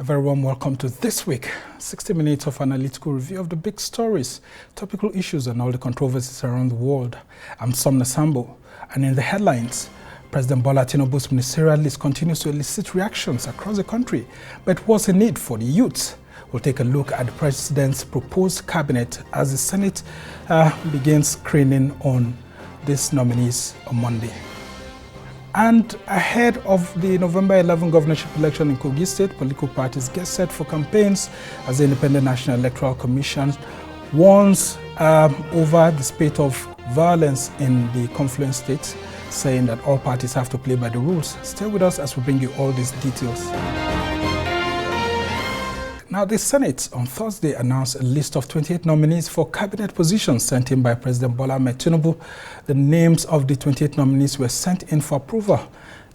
very warm welcome to this week. 60 minutes of analytical review of the big stories, topical issues, and all the controversies around the world. I'm Somna Sambo, and in the headlines, President Bola Tinubu's ministerial list continues to elicit reactions across the country. But what's the need for the youth? We'll take a look at the president's proposed cabinet as the Senate begins screening on these nominees on Monday. And ahead of the November 11 governorship election in Kogi State, political parties get set for campaigns as the Independent National Electoral Commission warns over the spate of violence in the confluent states, saying that all parties have to play by the rules. Stay with us as we bring you all these details. Now, the Senate on Thursday announced a list of 28 nominees for cabinet positions sent in by President Bola Tinubu. The names of the 28 nominees were sent in for approval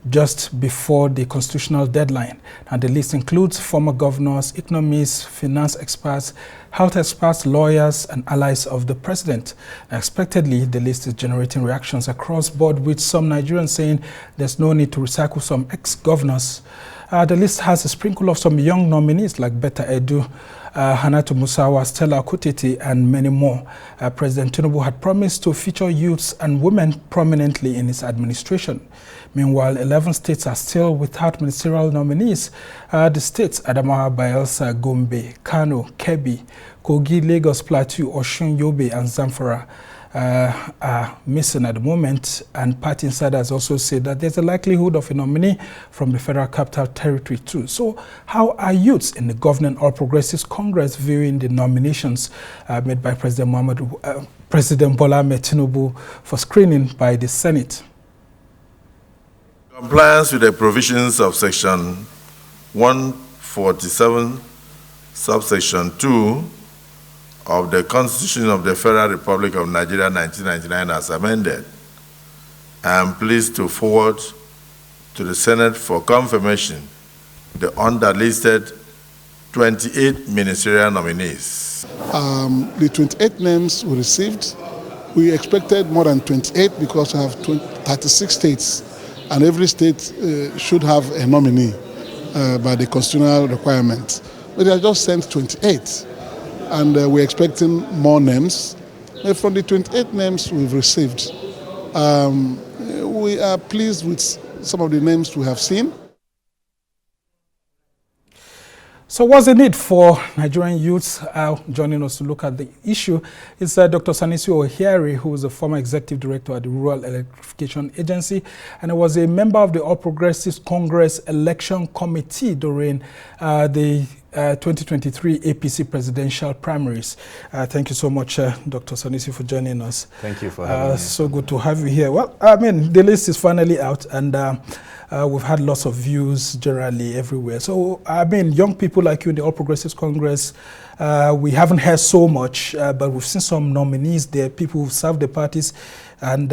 just before the constitutional deadline. And the list includes former governors, economists, finance experts, health experts, lawyers, and allies of the president. Expectedly, the list is generating reactions across board, with some Nigerians saying there's no need to recycle some ex-governors. The list has a sprinkle of some young nominees like Betta Edu, Hannatu Musawa, Stella Kutiti, and many more. President Tinubu had promised to feature youths and women prominently in his administration. Meanwhile, 11 states are still without ministerial nominees. The states Adamawa, Bayelsa, Gombe, Kano, Kebbi, Kogi, Lagos, Plateau, Osun, Yobe, and Zamfara are missing at the moment, and party insiders also say that there's a likelihood of a nominee from the Federal Capital Territory too. So how are youths in the governing All Progressives Congress viewing the nominations made by President Bola Tinubu for screening by the Senate? Compliance with the provisions of Section 147, subsection 2 of the Constitution of the Federal Republic of Nigeria 1999 as amended, I am pleased to forward to the Senate for confirmation the underlisted 28 ministerial nominees. The 28 names we received, we expected more than 28 because we have 36 states, and every state should have a nominee by the constitutional requirement. But they are just sent 28. And we're expecting more names. From the 28 names we've received, we are pleased with some of the names we have seen. So what's the need for Nigerian youths? Joining us to look at the issue is Dr. Sanusi Ohiare, who is a former executive director at the Rural Electrification Agency, and he was a member of the All Progressives Congress Election Committee during the 2023 APC presidential primaries. Thank you so much, Dr. Sanusi, for joining us. Thank you for having me. So good to have you here. Well, I mean, the list is finally out, and we've had lots of views generally everywhere. So, I mean, young people like you in the All Progressives Congress, we haven't heard so much, but we've seen some nominees there, people who've served the parties, and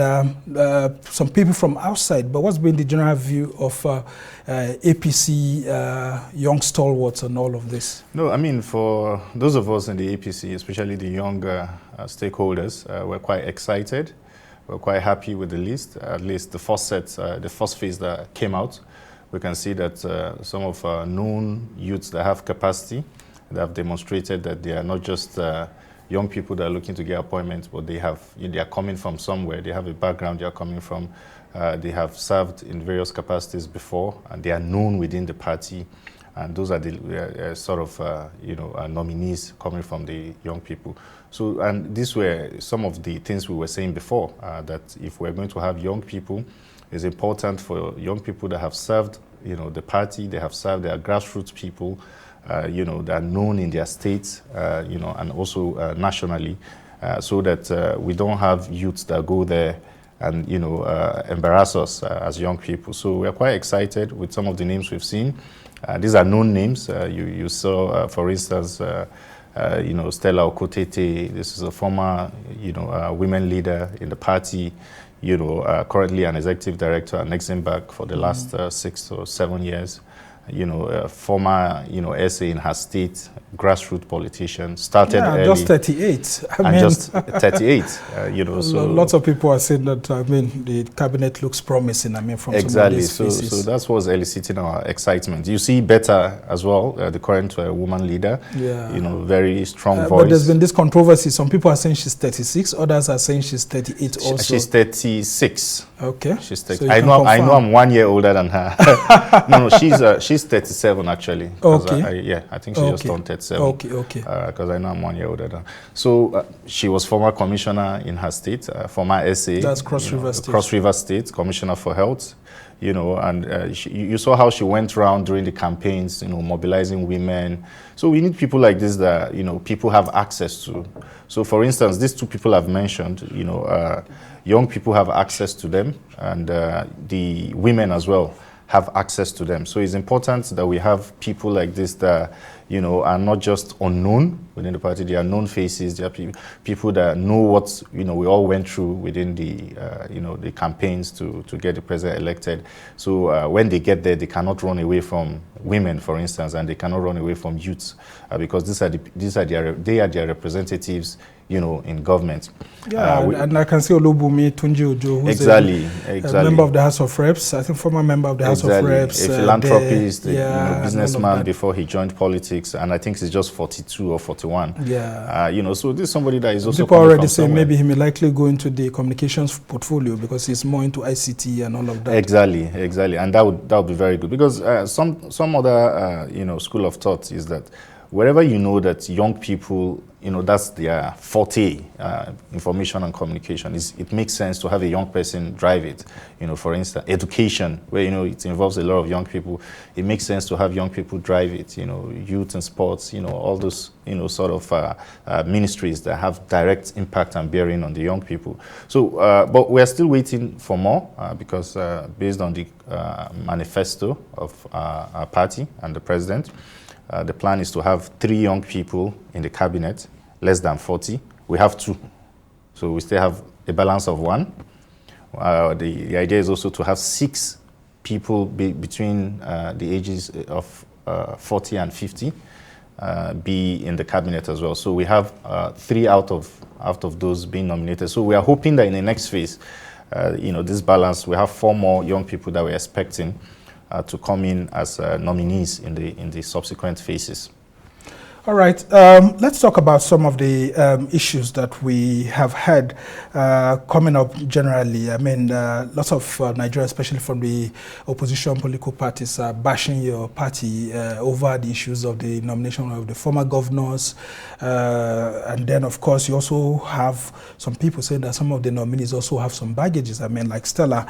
some people from outside. But what's been the general view of APC young stalwarts and all of this? No, I mean, for those of us in the APC, especially the younger stakeholders, we're quite excited. We're quite happy with the list. At least the first set, the first phase that came out, we can see that some of our known youths that have capacity, that have demonstrated that they are not just young people that are looking to get appointments, but they are coming from somewhere. They have a background they are coming from. They have served in various capacities before, and they are known within the party. And those are the sort of nominees coming from the young people. So, and these were some of the things we were saying before, that if we're going to have young people, it's important for young people that have served, the party, they have served, they are grassroots people, they are known in their states, and also nationally, so that we don't have youths that go there and, embarrass us as young people. So we're quite excited with some of the names we've seen. These are known names. You saw, for instance, Stella Okotete. This is a former, women leader in the party, currently an executive director at Nexenberg for the last 6 or 7 years. former, SA in her state, grassroots politician, started early. Just 38. Just 38, so... Lots of people are saying that, the cabinet looks promising, from exactly. some of these faces. So that's what's eliciting our excitement. You see Better as well, the current woman leader, very strong voice. But there's been this controversy. Some people are saying she's 36, others are saying she's 38 also. She's 36. Okay. She's 30. So I know I'm 1 year older than her. No, she's 37 actually. Okay. I think she just turned 37. Okay. Because I know I'm 1 year older than her. So she was former commissioner in her state, former SA. That's Cross River State. Cross River State, Commissioner for Health. And you saw how she went around during the campaigns, mobilizing women. So we need people like this that, people have access to. So for instance, these two people I've mentioned, young people have access to them, and the women as well have access to them. So it's important that we have people like this that, are not just unknown within the party. They are known faces. They are people that know what, we all went through within the, the campaigns to get the president elected. So when they get there, they cannot run away from women, for instance, and they cannot run away from youths because they are their representatives, in government. Yeah, and I can see Olubumi Tunji Ojo, who's a member of the House of Reps, I think former member of the House of Reps. A philanthropist, businessman before he joined politics, and I think he's just 42 or 41. Yeah. So this is somebody that is also people already say maybe he may likely go into the communications portfolio because he's more into ICT and all of that. Exactly, and that would be very good because some other school of thought is that wherever that young people, that's their forte, information and communication, it makes sense to have a young person drive it. For instance, education, where, it involves a lot of young people, it makes sense to have young people drive it, youth and sports, all those, sort of ministries that have direct impact and bearing on the young people. So, but we're still waiting for more because based on the manifesto of our party and the president, the plan is to have 3 young people in the cabinet, less than 40. We have 2. So we still have a balance of 1. The idea is also to have 6 people between the ages of 40 and 50 be in the cabinet as well. So we have 3 out of those being nominated. So we are hoping that in the next phase, this balance, we have 4 more young people that we're expecting to come in as nominees in the subsequent phases. All right, let's talk about some of the issues that we have had coming up generally. Lots of Nigerians, especially from the opposition political parties, are bashing your party over the issues of the nomination of the former governors. And then, of course, you also have some people saying that some of the nominees also have some baggages. Like Stella,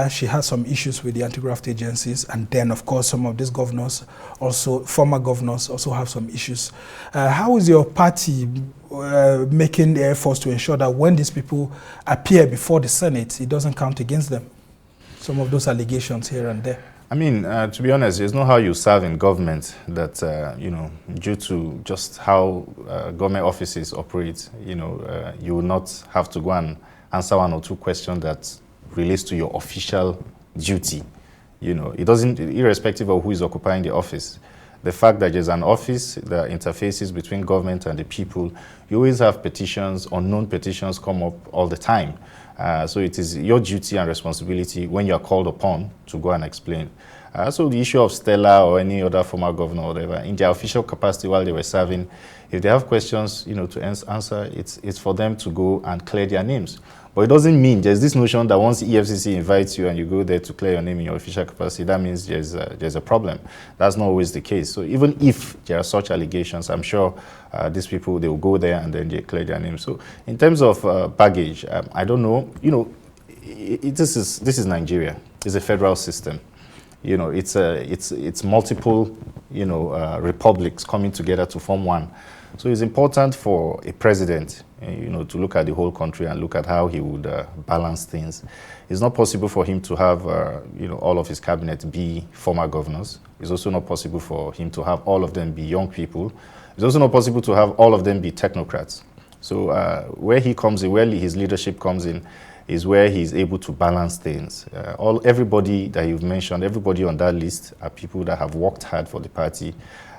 she has some issues with the anti-graft agencies. And then, of course, some of these governors, former governors, also have some issues. How is your party making the efforts to ensure that when these people appear before the Senate, it doesn't count against them? Some of those allegations here and there. To be honest, there's no how you serve in government that, due to just how government offices operate, you will not have to go and answer 1 or 2 questions that relates to your official duty. It doesn't, irrespective of who is occupying the office. The fact that there's an office that interfaces between government and the people, you always have petitions, unknown petitions come up all the time. So it is your duty and responsibility when you are called upon to go and explain. So the issue of Stella or any other former governor or whatever, in their official capacity while they were serving, if they have questions, to answer, it's for them to go and clear their names. But it doesn't mean there's this notion that once EFCC invites you and you go there to clear your name in your official capacity, that means there's a problem. That's not always the case. So even if there are such allegations, I'm sure these people, they will go there and then they clear their name. So in terms of baggage, I don't know. This is Nigeria. It's a federal system. It's multiple, republics coming together to form one. So it's important for a president, to look at the whole country and look at how he would balance things. It's not possible for him to have, all of his cabinet be former governors. It's also not possible for him to have all of them be young people. It's also not possible to have all of them be technocrats. So where he comes in, where his leadership comes in, is where he's able to balance things. Everybody that you've mentioned, everybody on that list are people that have worked hard for the party.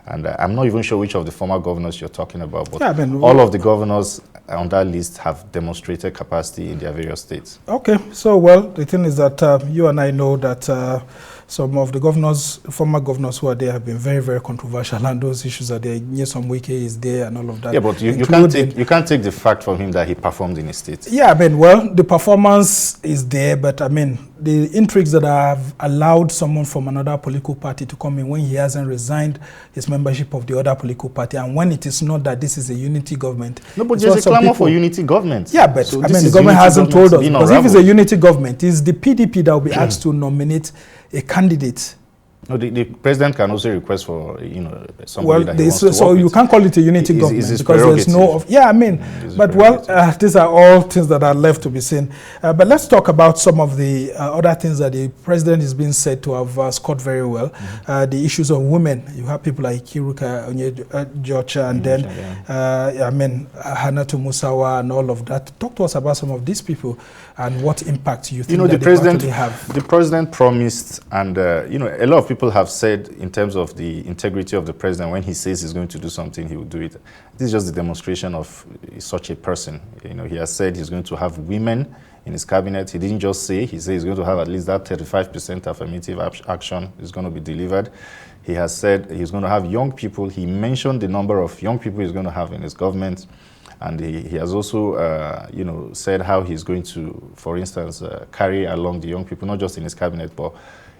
And I'm not even sure which of the former governors you're talking about, but all of the governors on that list have demonstrated capacity in their various states. Okay, so well, the thing is that you and I know that some of the governors, former governors who are there, have been very, very controversial, and those issues are there. Nyesom Wike is there and all of that. Yeah, but you can't take the fact from him that he performed in his state. Yeah, I mean, well, the performance is there, but I mean, the intrigues that have allowed someone from another political party to come in when he hasn't resigned his membership of the other political party, and when it is not that this is a unity government. No, but there's a clamor for unity government. Yeah, but so I mean, the government hasn't told us, because if it's a unity government, it's the PDP that will be asked to nominate a candidate. No, the president can also request for, somebody that he wants to work so you with. can't call it a unity government because there's no. Yeah, I mean, but well, these are all things that are left to be seen. But let's talk about some of the other things that the president is being said to have scored very well. The issues of women. You have people like Kiruka Onyejocha, and then I mean Hannatu Musawa and all of that. Talk to us about some of these people and what impact you think that they actually have. The president promised, and a lot of people have said in terms of the integrity of the president, when he says he's going to do something, he will do it. This is just the demonstration of such a person. He has said he's going to have women in his cabinet. He didn't just say, he said he's going to have at least that 35% affirmative action is going to be delivered. He has said he's going to have young people. He mentioned the number of young people he's going to have in his government. And he has also, said how he's going to, for instance, carry along the young people, not just in his cabinet, but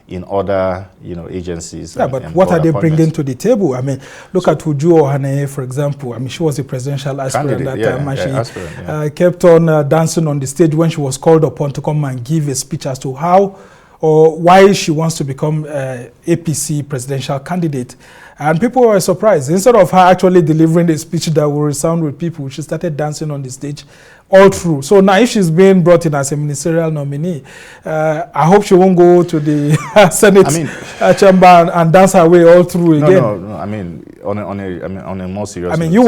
in other, agencies. Yeah, but what are they bringing to the table? I mean, look at Uju Ohiare, for example. I mean, she was a presidential aspirant at that time, and she kept on dancing on the stage when she was called upon to come and give a speech as to how or why she wants to become APC presidential candidate. And people were surprised. Instead of her actually delivering a speech that will resound with people, she started dancing on the stage all through. So now if she's being brought in as a ministerial nominee, I hope she won't go to the Senate chamber and dance her way all through again. No. I mean, on a more serious note. You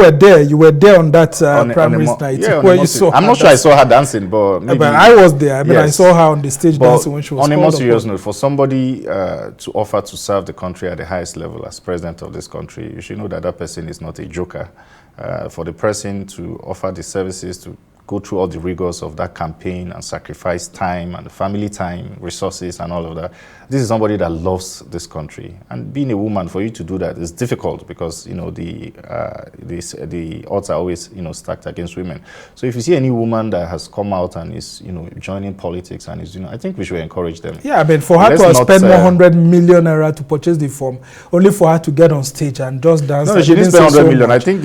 were there on that primary night. Yeah, where you saw I'm not sure I saw her dancing, but maybe. But I was there. I mean, yes. I saw her on the stage dancing when she was on a more serious note, for somebody to offer to serve the country at the highest level as president of this country, you should know that that person is not a joker. For the person to offer the services, to go through all the rigors of that campaign and sacrifice time and family time, resources and all of that. This is somebody that loves this country. And being a woman, for you to do that is difficult because, the odds are always, stacked against women. So if you see any woman that has come out and is, joining politics and is, I think we should encourage them. Yeah, I mean, for her to spend 100 million naira to purchase the form, only for her to get on stage and just dance. No, she didn't spend 100 million. I think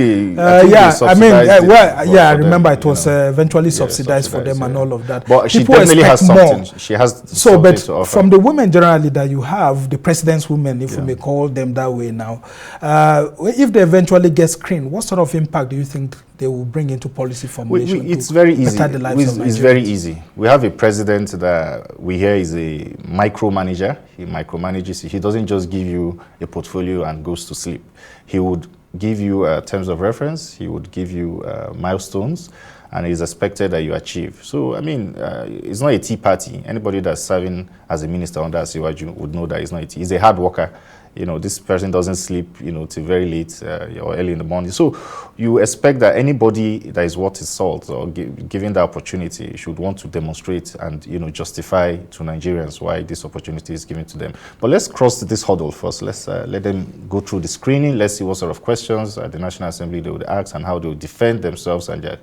I remember it was eventually subsidized for them and all of that. But she definitely has something. She has something to offer. From the women generally that you have, the president's women, if we may call them that way now, if they eventually get screened, what sort of impact do you think they will bring into policy formulation? It's very easy. It's very easy. We have a president that we hear is a micromanager. He micromanages. He doesn't just give you a portfolio and goes to sleep. He would give you terms of reference. He would give you milestones, and it's expected that you achieve. So, I mean, it's not a tea party. Anybody that's serving as a minister under Asiwaju would know that it's not a tea. He's a hard worker. This person doesn't sleep, till very late or early in the morning. So you expect that anybody that is worth his salt or given the opportunity should want to demonstrate and, justify to Nigerians why this opportunity is given to them. But let's cross this hurdle first. Let's let them go through the screening. Let's see what sort of questions at the National Assembly they would ask and how they would defend themselves and their,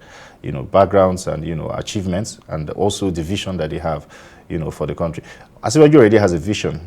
backgrounds and, achievements, and also the vision that they have, for the country. Asiwaju already has a vision.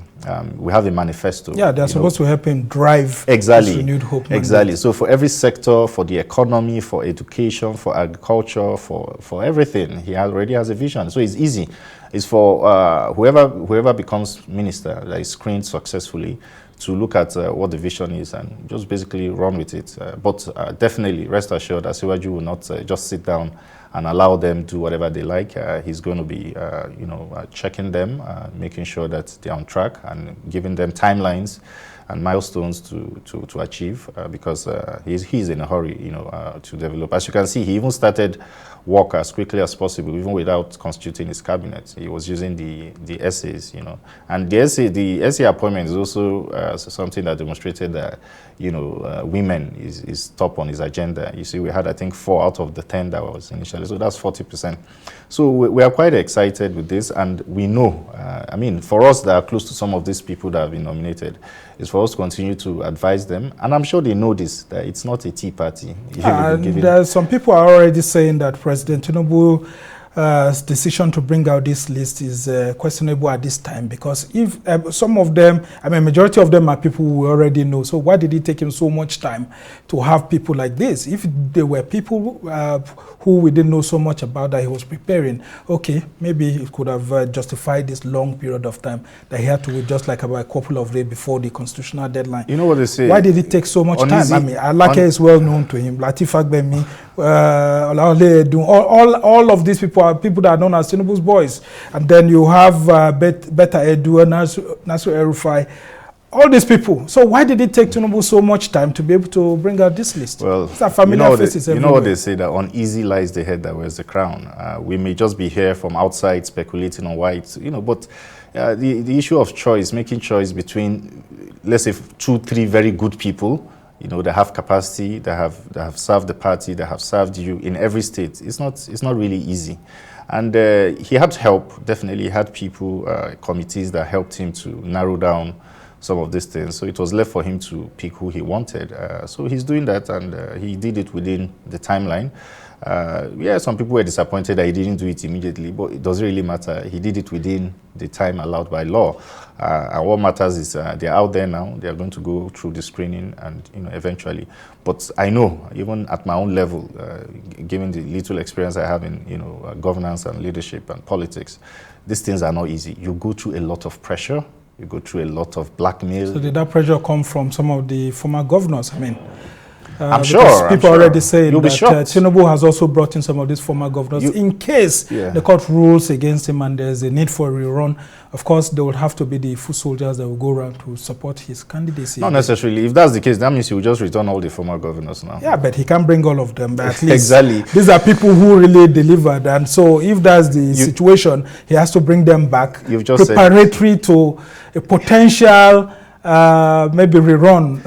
We have a manifesto. Yeah, they're supposed to help him drive this renewed hope. Exactly. So for every sector, for the economy, for education, for agriculture, for everything, he already has a vision. So it's easy. It's for whoever becomes minister that is screened successfully to look at what the vision is and just basically run with it. But definitely, rest assured, Asiwaju will not just sit down and allow them to do whatever they like. He's going to be, checking them, making sure that they're on track and giving them timelines and milestones to achieve because he's in a hurry, to develop. As you can see, he even started work as quickly as possible, even without constituting his cabinet. He was using the essays, and the essay appointment is also something that demonstrated that, women is top on his agenda. You see, we had, I think, 4 out of the 10 that was initially, so that's 40%. So we are quite excited with this, and we know, for us that are close to some of these people that have been nominated, is for us to continue to advise them, and I'm sure they know this, that it's not a tea party. And some people are already saying that President Tinubu's decision to bring out this list is questionable at this time, because if some of them, majority of them are people we already know. So why did it take him so much time to have people like this? If there were people who we didn't know so much about that he was preparing, okay, maybe he could have justified this long period of time that he had to wait just like about a couple of days before the constitutional deadline. You know what they say? Why did it take so much time? Alake is well known to him. Latif Agbemi, all of these people are people that are known as Tinubu's boys. And then you have Beta Edu, Nasir El-Rufai, all these people. So why did it take Tinubu so much time to be able to bring out this list? Well, it's a familiar faces everywhere. You know what they say, that uneasy lies the head that wears the crown. We may just be here from outside speculating on why it's, but the issue of choice, making choice between, let's say, 2, 3 very good people, that have capacity, that have served the party, that have served you in every state. It's not really easy. And he had help, definitely. He had people, committees that helped him to narrow down some of these things. So it was left for him to pick who he wanted. So he's doing that, and he did it within the timeline. Some people were disappointed that he didn't do it immediately, but it doesn't really matter. He did it within the time allowed by law. And what matters is they're out there now. They're going to go through the screening and, eventually. But I know, even at my own level, given the little experience I have in, governance and leadership and politics, these things are not easy. You go through a lot of pressure. You go through a lot of blackmail. So did that pressure come from some of the former governors? I'm sure. People already say that Tinubu has also brought in some of these former governors in case the court rules against him and there's a need for a rerun. Of course, there would have to be the foot soldiers that will go around to support his candidacy. Not necessarily. If that's the case, that means he will just return all the former governors now. Yeah, but he can't bring all of them. But at least exactly. These are people who really delivered. And so if that's the situation, he has to bring them back. You've just preparatory to a potential maybe rerun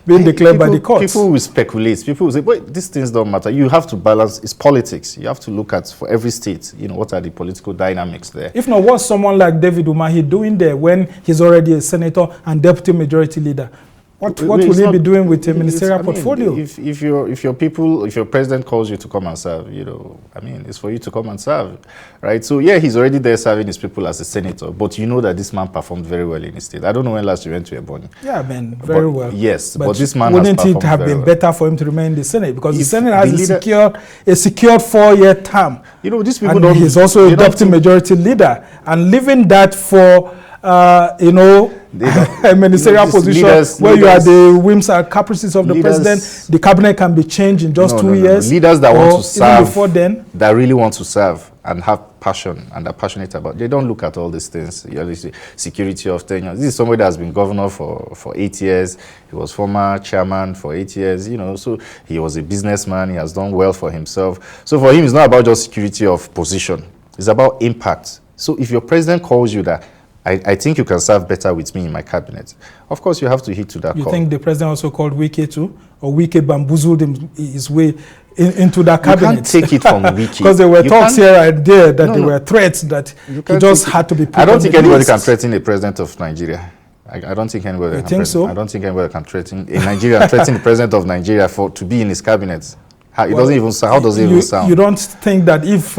being declared by the courts. People will speculate. People will say, but these things don't matter. You have to balance. It's politics. You have to look at, for every state, what are the political dynamics there. If not, what's someone like David Umahi doing there when he's already a senator and deputy majority leader? What will he be doing with a ministerial portfolio? If your president calls you to come and serve, it's for you to come and serve, right? So yeah, he's already there serving his people as a senator, but you know that this man performed very well in his state. I don't know when last you went to Ebonyi. Yeah, very well. Yes, but this man wouldn't it have been better for him to remain in the Senate, because the Senate has a secured 4-year term. These people and don't. He's also a deputy majority leader, and leaving that for a ministerial position where you are the whims and caprices of the president, the cabinet can be changed in just 2 years. Leaders that want to serve, before then, that really want to serve and have passion and are passionate about, they don't look at all these things. Security of tenure. This is somebody that has been governor for 8 years. He was former chairman for 8 years. So he was a businessman. He has done well for himself. So for him, it's not about just security of position. It's about impact. So if your president calls you that, I think you can serve better with me in my cabinet, of course you have to hit to that call. You think the president also called Wike too? Or Wike bamboozled his way into that cabinet? You can't take it from Wike. Because there were talks here and there that there were threats that he just had to be put I don't think anybody can threaten the president of Nigeria. I don't think anybody can. Think so? I don't think anybody can threaten in Nigeria, threaten the president of Nigeria to be in his cabinet. How does it even sound? You don't think that if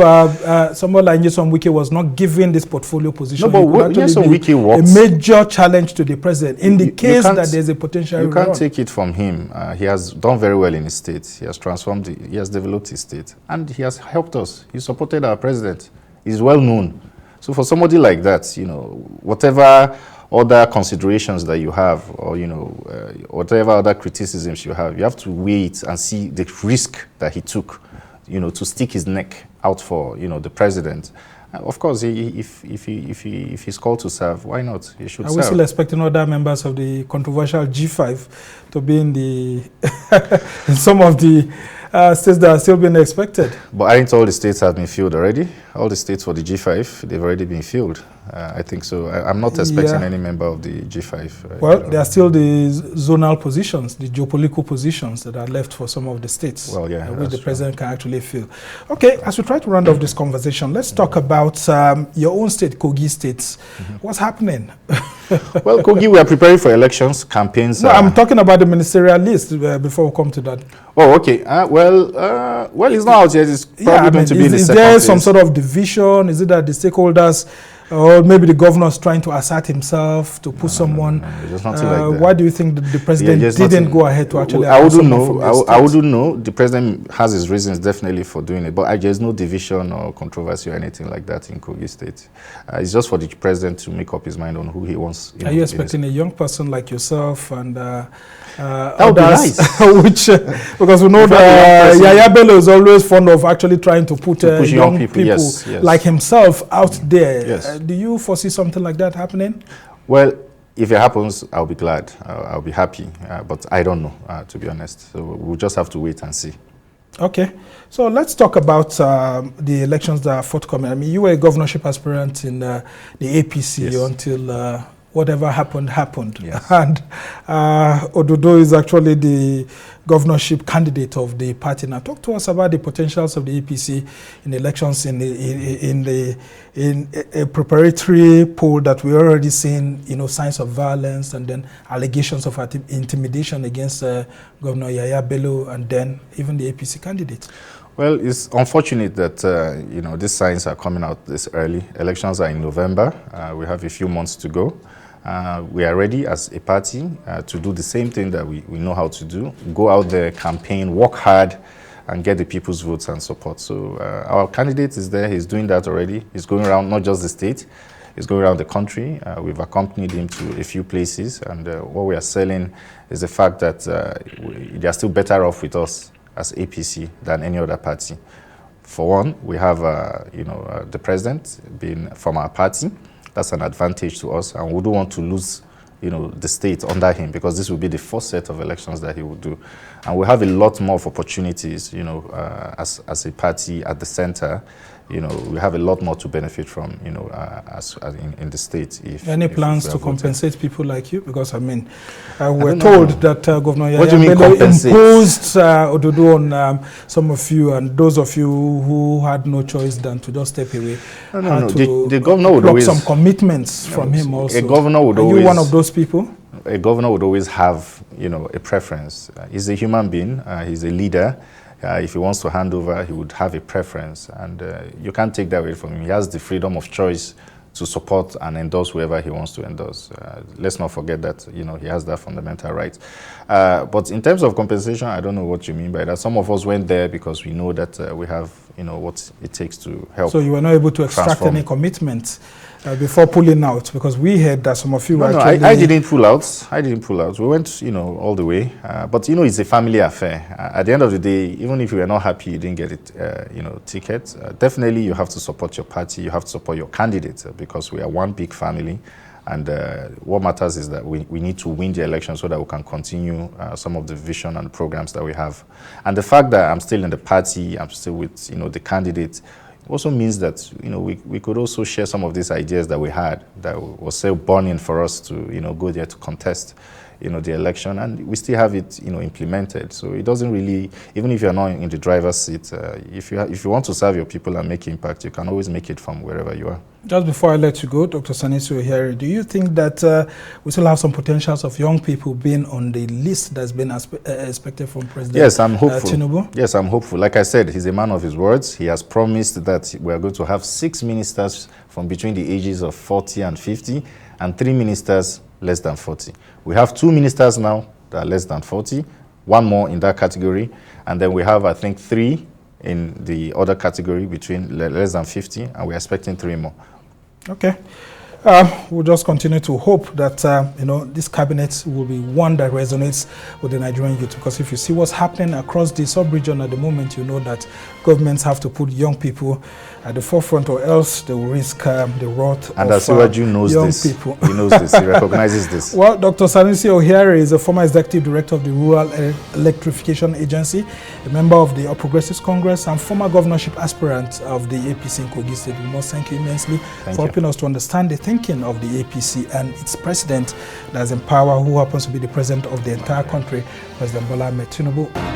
someone like Nyesom Wike was not given this portfolio position, no, but Nyesom Wike works. A major challenge to the president in the case that there's a potential You can't take it from him. He has done very well in his state. He has transformed it. He has developed his state. And he has helped us. He supported our president. He's well known. So for somebody like that, whatever other considerations that you have, or whatever other criticisms you have to weigh it and see the risk that he took, to stick his neck out for the president. Of course, if he's called to serve, why not? He should serve. Are we still expecting other members of the controversial G5 to be in the in some of the states that are still being expected? But I think all the states have been filled already. All the states for the G5, they've already been filled. I think so. I'm not expecting any member of the G5. Well, there are still the zonal positions, the geopolitical positions that are left for some of the states, well, yeah, which the president can actually fill. Okay, as we try to round off this conversation, let's talk about your own state, Kogi State. What's happening? Well, Kogi, we are preparing for elections, campaigns. No, I'm talking about the ministerial list before we come to that. Oh, okay. Well, it's not out yet. It's probably going to be in the second phase. Is there some sort of division? Is it that the stakeholders, or maybe the governor is trying to assert himself to put someone? No, there's nothing like that. Why do you think the president didn't go ahead to actually? I wouldn't know. I wouldn't know. The president has his reasons definitely for doing it, but there's no division or controversy or anything like that in Kogi State. It's just for the president to make up his mind on who he wants. Are you expecting a young person like yourself and that would be nice. Because we know that Yaya Bello is always fond of actually trying to put young people yes. like himself out there. Yes. Do you foresee something like that happening? Well, if it happens, I'll be glad. I'll be happy. But I don't know, to be honest. So we'll just have to wait and see. Okay. So let's talk about the elections that are forthcoming. I mean, you were a governorship aspirant in the APC until whatever happened. Yes. And Ododo is actually the governorship candidate of the party. Now, talk to us about the potentials of the APC in elections in a preparatory poll that we're already seeing, signs of violence and then allegations of intimidation against Governor Yaya Bello and then even the APC candidate. Well, it's unfortunate that, these signs are coming out this early. Elections are in November. We have a few months to go. We are ready as a party to do the same thing that we know how to do. Go out there, campaign, work hard, and get the people's votes and support. So our candidate is there. He's doing that already. He's going around not just the state. He's going around the country. We've accompanied him to a few places. And what we are selling is the fact that they are still better off with us as APC than any other party. For one, we have the president being from our party. That's an advantage to us, and we don't want to lose, the state under him, because this will be the first set of elections that he will do, and we have a lot more of opportunities, as a party at the center. We have a lot more to benefit from, as in the state. Any plans to compensate people like you? Because we're told that Governor Yaya Bello imposed Ododo on some of you, and those of you who had no choice than to just step away. No. The governor would always some commitments from him also. A governor would always. Are you one of those people? A governor would always have, a preference. He's a human being. He's a leader. If he wants to hand over, he would have a preference, and you can't take that away from him. He has the freedom of choice to support and endorse whoever he wants to endorse. Let's not forget that, he has that fundamental right. But in terms of compensation, I don't know what you mean by that. Some of us went there because we know that we have, what it takes to help. So you were not able to extract any commitment before pulling out, because we heard that some of you were actually... I didn't pull out. We went, all the way. But, it's a family affair. At the end of the day, even if you were not happy you didn't get it, ticket, definitely you have to support your party. You have to support your candidate, because we are one big family. And what matters is that we need to win the election so that we can continue some of the vision and programs that we have. And the fact that I'm still in the party, I'm still with, the candidate, also means that we could also share some of these ideas that we had that was so burning for us to go there to contest the election, and we still have it implemented. So it doesn't really, even if you're not in the driver's seat, if you want to serve your people and make impact, you can always make it from wherever you are. Just before I let you go, Dr. Sanusi Ohiare, do you think that we still have some potentials of young people being on the list that's been expected from President Yes, I'm hopeful. Tinubu? Yes, I'm hopeful. Like I said, he's a man of his words. He has promised that we are going to have 6 ministers from between the ages of 40 and 50 and 3 ministers less than 40. We have 2 ministers now that are less than 40, 1 more in that category, and then we have, I think, 3 in the other category between less than 50, and we're expecting 3 more. Okay. We'll just continue to hope that, this cabinet will be one that resonates with the Nigerian youth, because if you see what's happening across the sub-region at the moment, you know that governments have to put young people at the forefront, or else they will risk the wrath of young people. He knows this. He recognizes this. Well, Dr. Sanusi Ohiare is a former executive director of the Rural Electrification Agency, a member of the All Progressives Congress, and former governorship aspirant of the APC in Kogi State. We must thank you immensely for helping us to understand the thinking of the APC and its president that's in power, who happens to be the president of the entire country, President Bola Tinubu.